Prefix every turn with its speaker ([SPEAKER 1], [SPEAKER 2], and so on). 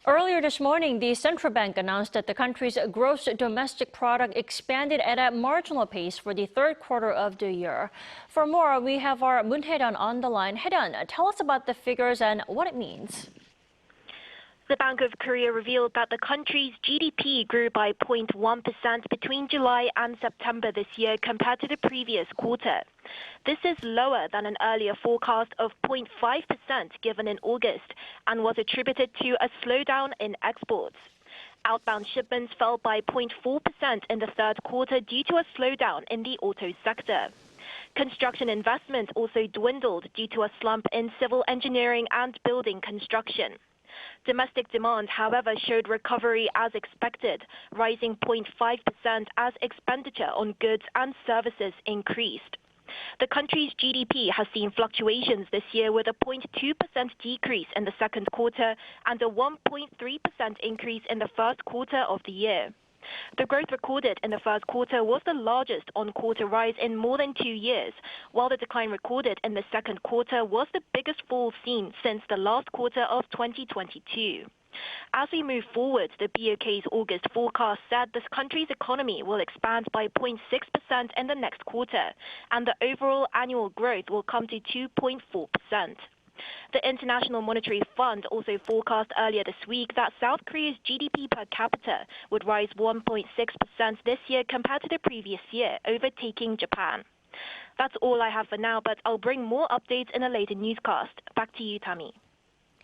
[SPEAKER 1] Earlier this morning, the central bank announced that the country's gross domestic product expanded at a marginal pace for the third quarter of the year. For more, we have our Moon Hye-ryeon on the line. Hye-ryeon, tell us about the figures and what it means.
[SPEAKER 2] The Bank of Korea revealed that the country's GDP grew by 0.1% between July and September this year compared to the previous quarter. This is lower than an earlier forecast of 0.5% given in August and was attributed to a slowdown in exports. Outbound shipments fell by 0.4% in the third quarter due to a slowdown in the auto sector. Construction investment also dwindled due to a slump in civil engineering and building construction. Domestic demand, however, showed recovery as expected, rising 0.5% as expenditure on goods and services increased. The country's GDP has seen fluctuations this year with a 0.2% decrease in the second quarter and a 1.3% increase in the first quarter of the year. The growth recorded in the first quarter was the largest on-quarter rise in more than 2 years, while the decline recorded in the second quarter was the biggest fall seen since the last quarter of 2022. As we move forward, the BOK's August forecast said this country's economy will expand by 0.6% in the next quarter, and the overall annual growth will come to 2.4%. The International Monetary Fund also forecast earlier this week that South Korea's GDP per capita would rise 1.6% this year compared to the previous year, overtaking Japan. That's all I have for now, but I'll bring more updates in a later newscast. Back to you, Tammy.